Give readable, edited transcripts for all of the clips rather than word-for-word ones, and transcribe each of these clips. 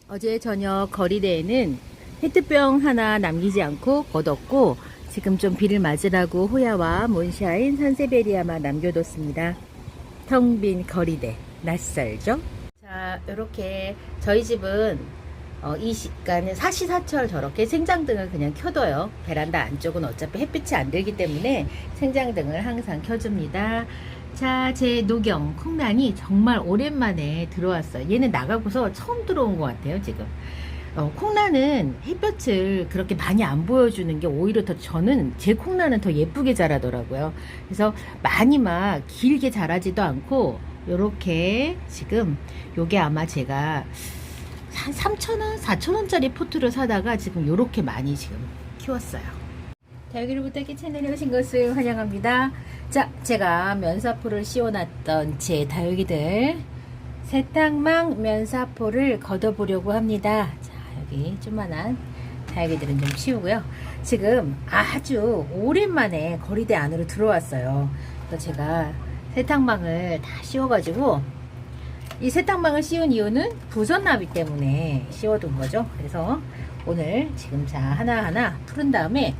어제 저녁 거리대에는 페트병 하나 남기지 않고 걷었고, 지금 좀 비를 맞으라고 호야와 몬샤인, 산세베리아만 남겨뒀습니다. 텅 빈 거리대 낯설죠? 자, 이렇게 저희 집은 이 시간에 사시사철 저렇게 생장등을 그냥 켜둬요. 베란다 안쪽은 어차피 햇빛이 안 들기 때문에 생장등을 항상 켜줍니다. 자, 제 노경 콩란이 정말 오랜만에 들어왔어요. 얘는 나가고서 처음 들어온 것 같아요, 지금. 콩란은 햇볕을 그렇게 많이 안 보여주는 게 오히려 더 저는 제 콩란은 더 예쁘게 자라더라고요. 그래서 많이 막 길게 자라지도 않고 요렇게 지금 요게 아마 제가 한 3,000원, 4,000원짜리 포트를 사다가 지금 요렇게 많이 지금 키웠어요. 다육이를 부탁해 채널에 오신 것을 환영합니다. 자, 제가 면사포를 씌워놨던 제 다육이들 세탁망 면사포를 걷어보려고 합니다. 자, 여기 조그만한 다육이들은 좀 치우고요. 지금 아주 오랜만에 거리대 안으로 들어왔어요. 그래서 제가 세탁망을 다 씌워가지고, 이 세탁망을 씌운 이유는 부전나비 때문에 씌워둔 거죠. 그래서 오늘 지금 자 하나하나 풀은 다음에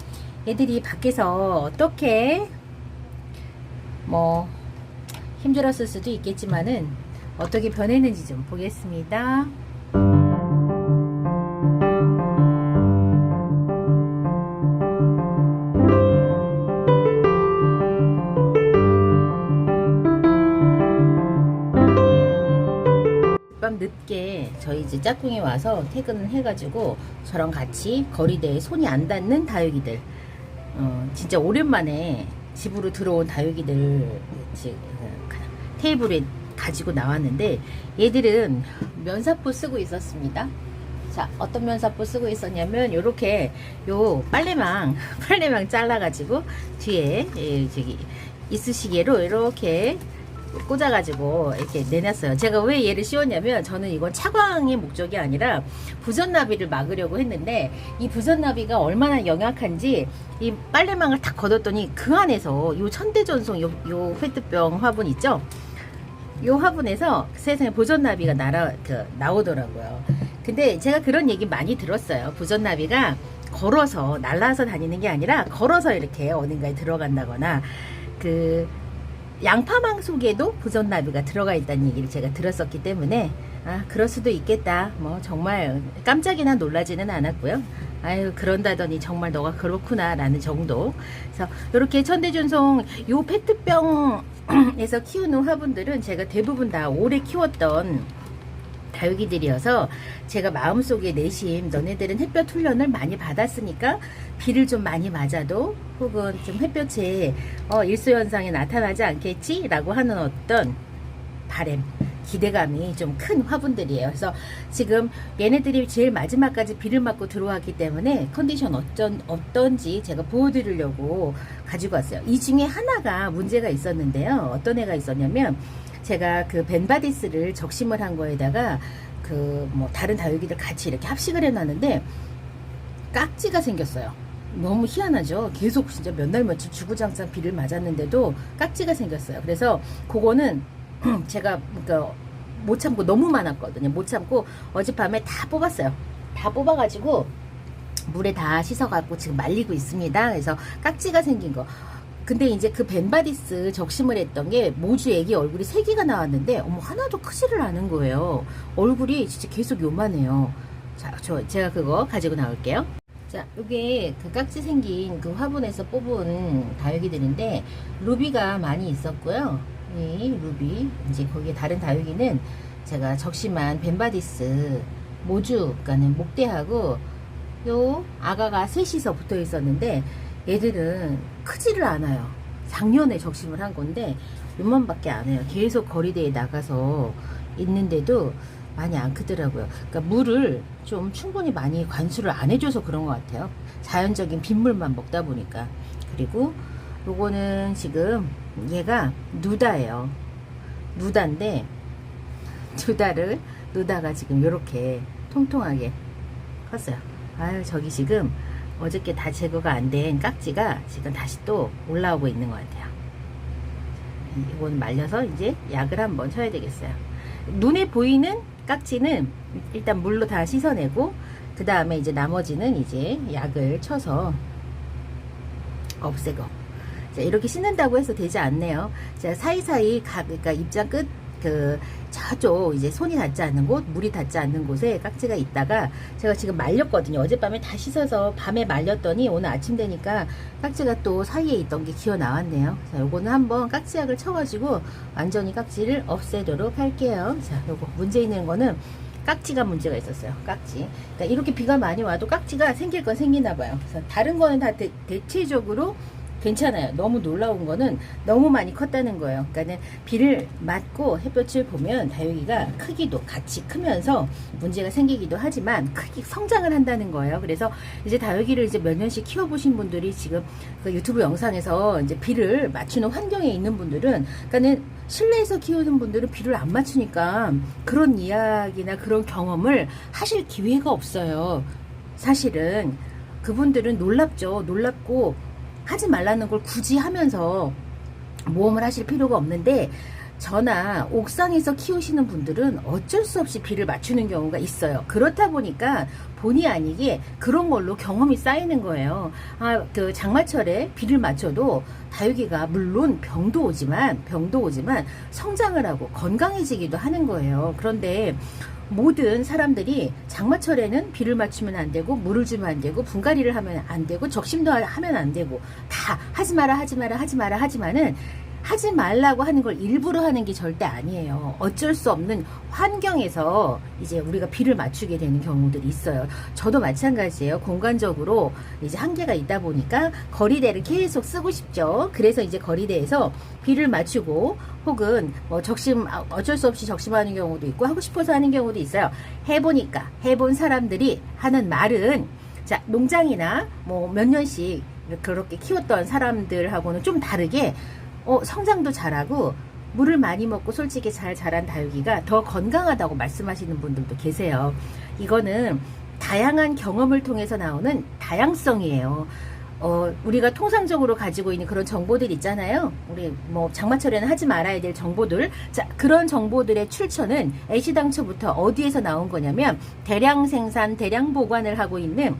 애들이 밖에서 어떻게 뭐 힘들었을 수도 있겠지만은 어떻게 변했는지 좀 보겠습니다. 밤 늦게 저희 이제 짝꿍이 와서 퇴근을 해가지고 저랑 같이 거리대에 손이 안 닿는 다육이들, 진짜 오랜만에 집으로 들어온 다육이들 테이블에 가지고 나왔는데, 얘들은 면사포 쓰고 있었습니다. 자, 어떤 면사포 쓰고 있었냐면 요렇게 요 빨래망 잘라가지고 뒤에 저기 이쑤시개로 이렇게 꽂아가지고 이렇게 내놨어요. 제가 왜 얘를 씌웠냐면, 저는 이건 차광의 목적이 아니라 부전나비를 막으려고 했는데, 이 부전나비가 얼마나 영악한지 이 빨래망을 탁 걷었더니 그 안에서 요 천대전송 요 페트병 화분 있죠? 요 화분에서 세상에 부전나비가 나오더라고요. 근데 제가 그런 얘기 많이 들었어요. 부전나비가 걸어서 날아서 다니는 게 아니라 걸어서 이렇게 어딘가에 들어간다거나, 그 양파망 속에도 부전나비가 들어가 있다는 얘기를 제가 들었었기 때문에, 그럴 수도 있겠다, 뭐 정말 깜짝이나 놀라지는 않았고요. 아유, 그런다더니 정말 너가 그렇구나 라는 정도. 그래서 이렇게 천대전송 요 페트병에서 키우는 화분들은 제가 대부분 다 오래 키웠던 다육이들이어서, 제가 마음속에 내심 너네들은 햇볕 훈련을 많이 받았으니까 비를 좀 많이 맞아도 혹은 좀 햇볕에 일소현상이 나타나지 않겠지 라고 하는 어떤 바램, 기대감이 좀 큰 화분들이에요. 그래서 지금 얘네들이 제일 마지막까지 비를 맞고 들어왔기 때문에 컨디션 어떤지 제가 보여드리려고 가지고 왔어요. 이 중에 하나가 문제가 있었는데요. 어떤 애가 있었냐면, 제가 그 벤바디스를 적심을 한 거에다가 그 뭐 다른 다육이들 같이 이렇게 합식을 해놨는데 깍지가 생겼어요. 너무 희한하죠. 계속 진짜 몇 날 며칠 주구장창 비를 맞았는데도 깍지가 생겼어요. 그래서 그거는 제가 그러니까 못 참고, 너무 많았거든요. 못 참고 어젯밤에 다 뽑았어요. 다 뽑아가지고 물에 다 씻어갖고 지금 말리고 있습니다. 그래서 깍지가 생긴 거. 근데 이제 그 벤바디스 적심을 했던 게 모주 애기 얼굴이 3개가 나왔는데, 어머, 하나도 크지를 않은 거예요. 얼굴이 진짜 계속 요만해요. 자, 제가 그거 가지고 나올게요. 자, 이게 그 깍지 생긴 그 화분에서 뽑은 다육이들인데, 루비가 많이 있었고요. 이 루비, 이제 거기에 다른 다육이는 제가 적심한 벤바디스 모주, 그러니까는 목대하고 요 아가가 셋이서 붙어 있었는데, 얘들은 크지를 않아요. 작년에 적심을 한 건데 요만밖에 안 해요. 계속 거리대에 나가서 있는데도 많이 안 크더라고요. 그러니까 물을 좀 충분히 많이 관수를 안 해줘서 그런 것 같아요. 자연적인 빗물만 먹다 보니까. 그리고 요거는 지금 얘가 누다예요. 누다인데, 누다가 지금 요렇게 통통하게 컸어요. 아유, 저기 지금 어저께 다 제거가 안 된 깍지가 지금 다시 또 올라오고 있는 것 같아요. 이건 말려서 이제 약을 한번 쳐야 되겠어요. 눈에 보이는 깍지는 일단 물로 다 씻어내고 그 다음에 이제 나머지는 이제 약을 쳐서 없애고. 자, 이렇게 씻는다고 해서 되지 않네요. 자, 사이사이 그러니까 입장 끝 저쪽 이제 손이 닿지 않는 곳, 물이 닿지 않는 곳에 깍지가 있다가 제가 지금 말렸거든요. 어젯밤에 다 씻어서 밤에 말렸더니 오늘 아침 되니까 깍지가 또 사이에 있던 게 기어 나왔네요. 자, 요거는 한번 깍지약을 쳐가지고 완전히 깍지를 없애도록 할게요. 자, 요거 문제 있는 거는 깍지가 문제가 있었어요. 깍지. 그러니까 이렇게 비가 많이 와도 깍지가 생길 건 생기나 봐요. 그래서 다른 거는 다 대체적으로 괜찮아요. 너무 놀라운 거는 너무 많이 컸다는 거예요. 그러니까는 비를 맞고 햇볕을 보면 다육이가 크기도 같이 크면서 문제가 생기기도 하지만 크기 성장을 한다는 거예요. 그래서 이제 다육이를 이제 몇 년씩 키워보신 분들이 지금 그 유튜브 영상에서 이제 비를 맞추는 환경에 있는 분들은, 그러니까는 실내에서 키우는 분들은 비를 안 맞추니까 그런 이야기나 그런 경험을 하실 기회가 없어요. 사실은 그분들은 놀랍죠. 놀랍고 하지 말라는 걸 굳이 하면서 모험을 하실 필요가 없는데, 저나 옥상에서 키우시는 분들은 어쩔 수 없이 비를 맞추는 경우가 있어요. 그렇다 보니까 본의 아니게 그런 걸로 경험이 쌓이는 거예요. 그 장마철에 비를 맞춰도 다육이가 물론 병도 오지만 성장을 하고 건강해지기도 하는 거예요. 그런데 모든 사람들이 장마철에는 비를 맞추면 안 되고, 물을 주면 안 되고, 분갈이를 하면 안 되고, 적심도 하면 안 되고, 다 하지 마라 하지만은 하지 말라고 하는 걸 일부러 하는 게 절대 아니에요. 어쩔 수 없는 환경에서 이제 우리가 비를 맞추게 되는 경우들이 있어요. 저도 마찬가지예요. 공간적으로 이제 한계가 있다 보니까 거리대를 계속 쓰고 싶죠. 그래서 이제 거리대에서 비를 맞추고, 혹은 뭐 어쩔 수 없이 적심하는 경우도 있고, 하고 싶어서 하는 경우도 있어요. 해보니까, 해본 사람들이 하는 말은, 자, 농장이나 뭐 몇 년씩 그렇게 키웠던 사람들하고는 좀 다르게 성장도 잘하고 물을 많이 먹고 솔직히 잘 자란 다육이가 더 건강하다고 말씀하시는 분들도 계세요. 이거는 다양한 경험을 통해서 나오는 다양성이에요. 우리가 통상적으로 가지고 있는 그런 정보들 있잖아요. 우리 뭐 장마철에는 하지 말아야 될 정보들. 자, 그런 정보들의 출처는 애시당초부터 어디에서 나온 거냐면 대량 생산, 대량 보관을 하고 있는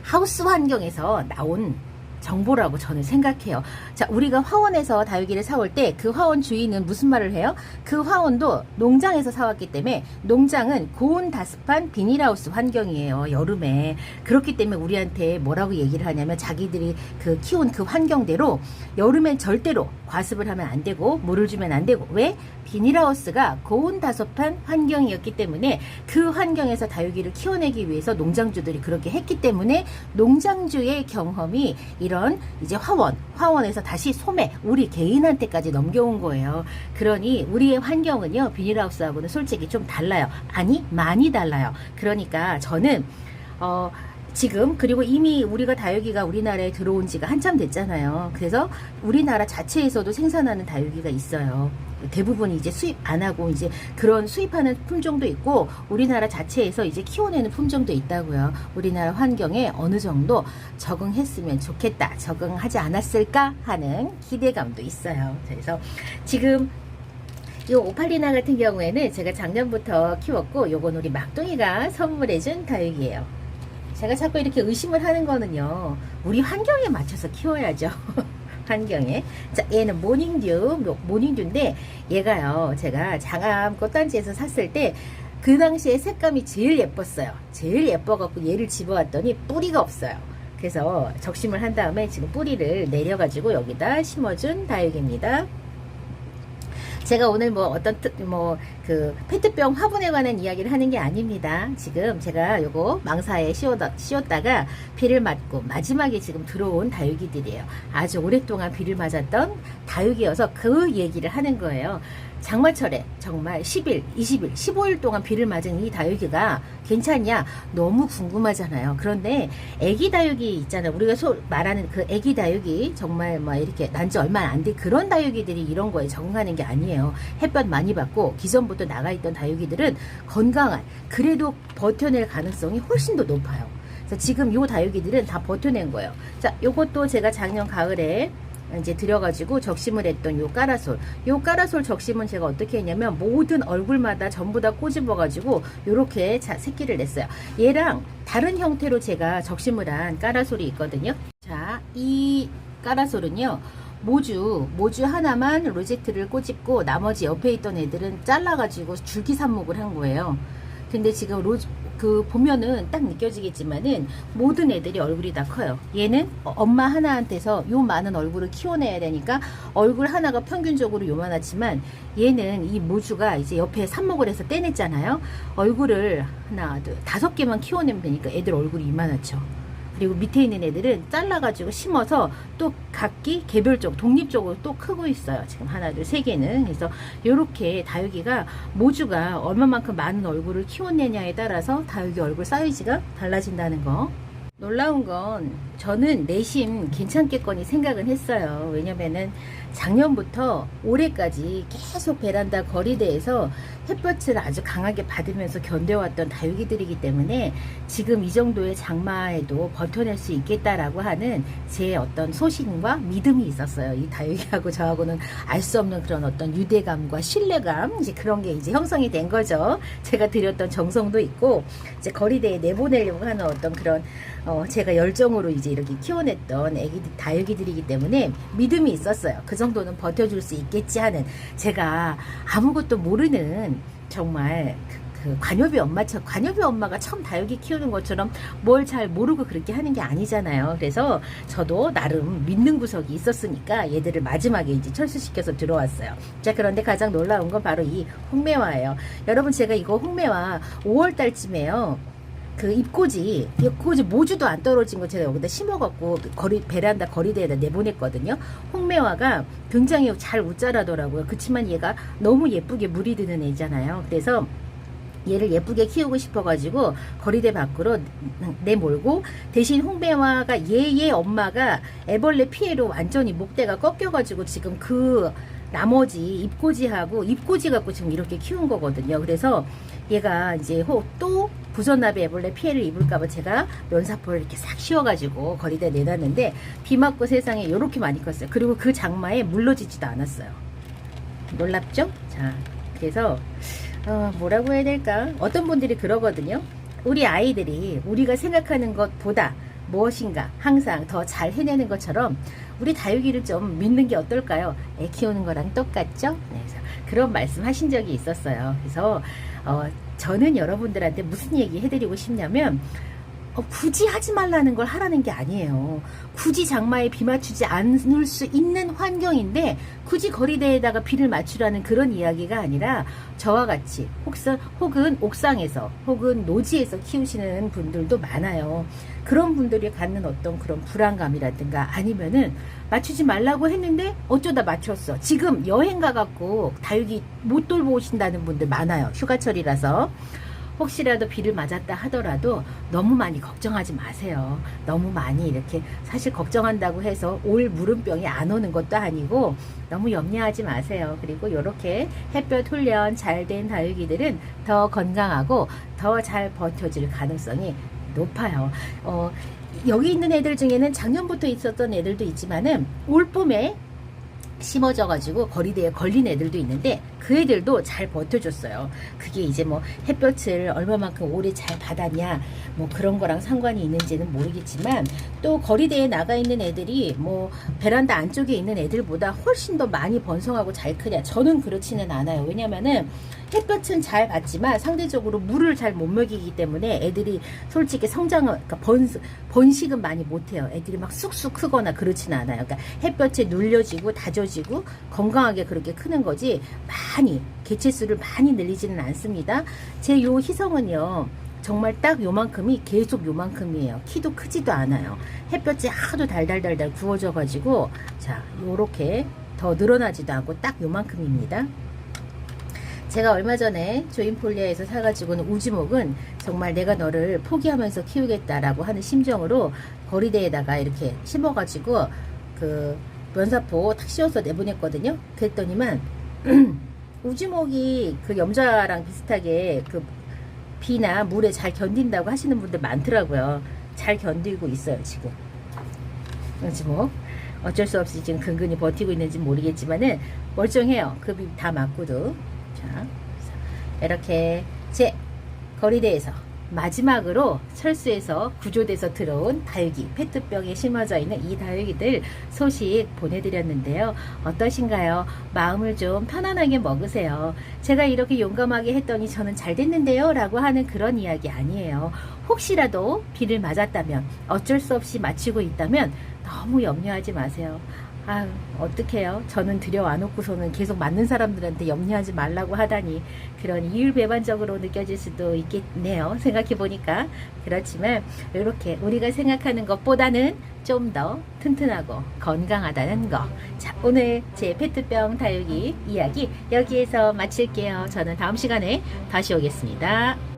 하우스 환경에서 나온 정보라고 저는 생각해요. 자, 우리가 화원에서 다육이를 사올 때 그 화원 주인은 무슨 말을 해요? 그 화원도 농장에서 사왔기 때문에 농장은 고온 다습한 비닐하우스 환경이에요. 여름에. 그렇기 때문에 우리한테 뭐라고 얘기를 하냐면 자기들이 키운 그 환경대로 여름엔 절대로 과습을 하면 안 되고 물을 주면 안 되고. 왜? 비닐하우스가 고온 다습한 환경이었기 때문에 그 환경에서 다육이를 키워내기 위해서 농장주들이 그렇게 했기 때문에 농장주의 경험이 이런 이제 화원에서 다시 소매, 우리 개인한테까지 넘겨온 거예요. 그러니 우리의 환경은요, 비닐하우스하고는 솔직히 좀 달라요. 아니, 많이 달라요. 그러니까 저는 지금, 그리고 이미 우리가 다육이가 우리나라에 들어온 지가 한참 됐잖아요. 그래서 우리나라 자체에서도 생산하는 다육이가 있어요. 대부분 이제 수입 안 하고 이제 그런 수입하는 품종도 있고, 우리나라 자체에서 이제 키워내는 품종도 있다고요. 우리나라 환경에 어느 정도 적응했으면 좋겠다, 적응하지 않았을까 하는 기대감도 있어요. 그래서 지금 이 오팔리나 같은 경우에는 제가 작년부터 키웠고, 요건 우리 막둥이가 선물해준 다육이에요. 제가 자꾸 이렇게 의심을 하는 거는요, 우리 환경에 맞춰서 키워야죠. 환경에. 자, 얘는 모닝듀인데, 얘가요, 제가 장암 꽃단지에서 샀을 때 그 당시에 색감이 제일 예뻤어요. 제일 예뻐갖고 얘를 집어왔더니 뿌리가 없어요. 그래서 적심을 한 다음에 지금 뿌리를 내려가지고 여기다 심어준 다육입니다. 제가 오늘 페트병 화분에 관한 이야기를 하는 게 아닙니다. 지금 제가 요거 망사에 씌웠다가 비를 맞고 마지막에 지금 들어온 다육이들이에요. 아주 오랫동안 비를 맞았던 다육이어서 그 얘기를 하는 거예요. 장마철에 정말 10일, 20일, 15일 동안 비를 맞은 이 다육이가 괜찮냐? 너무 궁금하잖아요. 그런데 애기 다육이 있잖아요. 우리가 말하는 그 애기 다육이 정말 이렇게 난 지 얼마 안 돼. 그런 다육이들이 이런 거에 적응하는 게 아니에요. 햇볕 많이 받고 기존부터 나가 있던 다육이들은 건강한, 그래도 버텨낼 가능성이 훨씬 더 높아요. 그래서 지금 요 다육이들은 다 버텨낸 거예요. 자, 요것도 제가 작년 가을에 이제 들여가지고 적심을 했던 요 까라솔 적심은 제가 어떻게 했냐면 모든 얼굴마다 전부 다 꼬집어가지고 요렇게 새끼를 냈어요. 얘랑 다른 형태로 제가 적심을 한 까라솔이 있거든요. 자, 이 까라솔은요, 모주 하나만 로제트를 꼬집고 나머지 옆에 있던 애들은 잘라가지고 줄기 삽목을 한 거예요. 근데 지금 보면은 딱 느껴지겠지만은 모든 애들이 얼굴이 다 커요. 얘는 엄마 하나한테서 요 많은 얼굴을 키워내야 되니까 얼굴 하나가 평균적으로 요만하지만 얘는 이 모주가 이제 옆에 삽목을 해서 떼냈잖아요. 얼굴을 하나, 둘, 5개만 키워내면 되니까 애들 얼굴이 이만하죠. 그리고 밑에 있는 애들은 잘라가지고 심어서 또 각기 개별적 독립적으로 또 크고 있어요. 지금 하나, 둘, 3개는. 그래서 이렇게 다육이가 모주가 얼마만큼 많은 얼굴을 키워내냐에 따라서 다육이 얼굴 사이즈가 달라진다는 거. 놀라운 건 저는 내심 괜찮겠거니 생각은 했어요. 왜냐면은 작년부터 올해까지 계속 베란다 거리대에서 햇볕을 아주 강하게 받으면서 견뎌왔던 다육이들이기 때문에 지금 이 정도의 장마에도 버텨낼 수 있겠다라고 하는 제 어떤 소신과 믿음이 있었어요. 이 다육이하고 저하고는 알 수 없는 그런 어떤 유대감과 신뢰감, 이제 그런 게 이제 형성이 된 거죠. 제가 드렸던 정성도 있고 이제 거리대에 내보내려고 하는 어떤 그런 제가 열정으로 이제 이렇게 키워냈던 다육이들이기 때문에 믿음이 있었어요. 그 정도는 버텨줄 수 있겠지 하는, 제가 아무것도 모르는 정말 관여비 엄마가 처음 다육이 키우는 것처럼 뭘 잘 모르고 그렇게 하는 게 아니잖아요. 그래서 저도 나름 믿는 구석이 있었으니까 얘들을 마지막에 이제 철수시켜서 들어왔어요. 자, 그런데 가장 놀라운 건 바로 이 홍매화예요. 여러분, 제가 이거 홍매화 5월 달쯤에요. 그 잎꽂이 모주도 안 떨어진 거 제가 여기다 심어갖고 베란다 거리대에다 내보냈거든요. 홍매화가 굉장히 잘 웃자라더라고요. 그치만 얘가 너무 예쁘게 물이 드는 애잖아요. 그래서 얘를 예쁘게 키우고 싶어가지고 거리대 밖으로 내몰고, 대신 홍매화가 얘의 엄마가 애벌레 피해로 완전히 목대가 꺾여가지고 지금 그 나머지 잎꽂이 갖고 지금 이렇게 키운 거거든요. 그래서 얘가 이제 또 부선나비 애벌레 피해를 입을까봐 제가 면사포를 이렇게 싹 씌워가지고 거리대에 내놨는데 비 맞고 세상에 이렇게 많이 컸어요. 그리고 그 장마에 물러지지도 않았어요. 놀랍죠? 자, 그래서 뭐라고 해야 될까? 어떤 분들이 그러거든요. 우리 아이들이 우리가 생각하는 것보다 무엇인가 항상 더 잘 해내는 것처럼 우리 다육이를 좀 믿는 게 어떨까요? 애 키우는 거랑 똑같죠? 네, 그래서 그런 말씀 하신 적이 있었어요. 그래서 저는 여러분들한테 무슨 얘기 해드리고 싶냐면, 굳이 하지 말라는 걸 하라는 게 아니에요. 굳이 장마에 비 맞추지 않을 수 있는 환경인데 굳이 거리대에다가 비를 맞추라는 그런 이야기가 아니라, 저와 같이 혹은 옥상에서 혹은 노지에서 키우시는 분들도 많아요. 그런 분들이 갖는 어떤 그런 불안감이라든가, 아니면은 맞추지 말라고 했는데 어쩌다 맞췄어. 지금 여행 가갖고 다육이 못 돌보신다는 분들 많아요. 휴가철이라서. 혹시라도 비를 맞았다 하더라도 너무 많이 걱정하지 마세요. 너무 많이 이렇게, 사실 걱정한다고 해서 올 무름병이 안 오는 것도 아니고 너무 염려하지 마세요. 그리고 이렇게 햇볕 훈련 잘 된 다육이들은 더 건강하고 더 잘 버텨질 가능성이 높아요. 여기 있는 애들 중에는 작년부터 있었던 애들도 있지만은 올 봄에 심어져 가지고 거리대에 걸린 애들도 있는데 그 애들도 잘 버텨줬어요. 그게 이제 뭐 햇볕을 얼마만큼 오래 잘 받았냐 뭐 그런 거랑 상관이 있는지는 모르겠지만, 또 거리대에 나가 있는 애들이 뭐 베란다 안쪽에 있는 애들보다 훨씬 더 많이 번성하고 잘 크냐, 저는 그렇지는 않아요. 왜냐면은 햇볕은 잘 받지만 상대적으로 물을 잘 못 먹이기 때문에 애들이 솔직히 성장을, 그러니까 번식은 많이 못해요. 애들이 막 쑥쑥 크거나 그렇지는 않아요. 그러니까 햇볕에 눌려지고 다져지고 건강하게 그렇게 크는 거지, 많이 개체수를 많이 늘리지는 않습니다. 제 요 희성은요, 정말 딱 요만큼이 계속 요만큼이에요. 키도 크지도 않아요. 햇볕이 하도 달달달달 구워져 가지고, 자, 요렇게 더 늘어나지도 않고 딱 요만큼입니다. 제가 얼마 전에 조인폴리아에서 사가지고는 우지목은 정말 내가 너를 포기하면서 키우겠다라고 하는 심정으로 거리대에다가 이렇게 심어가지고 그 면사포 탁 씌워서 내보냈거든요. 그랬더니만 우지목이 그 염자랑 비슷하게 그 비나 물에 잘 견딘다고 하시는 분들 많더라고요. 잘 견디고 있어요, 지금. 우지목. 어쩔 수 없이 지금 근근히 버티고 있는지 모르겠지만은 멀쩡해요. 급이 다 맞고도. 자, 이렇게 제 거리대에서 마지막으로 철수에서 구조돼서 들어온 다육이, 페트병에 심어져 있는 이 다육이들 소식 보내드렸는데요. 어떠신가요? 마음을 좀 편안하게 먹으세요. 제가 이렇게 용감하게 했더니 저는 잘 됐는데요 라고 하는 그런 이야기 아니에요. 혹시라도 비를 맞았다면, 어쩔 수 없이 맞추고 있다면 너무 염려하지 마세요. 아유, 어떡해요. 저는 들여와놓고서는 계속 맞는 사람들한테 염려하지 말라고 하다니 그런 이율배반적으로 느껴질 수도 있겠네요. 생각해보니까. 그렇지만 이렇게 우리가 생각하는 것보다는 좀 더 튼튼하고 건강하다는 거. 자, 오늘 제 페트병 다육이 이야기 여기에서 마칠게요. 저는 다음 시간에 다시 오겠습니다.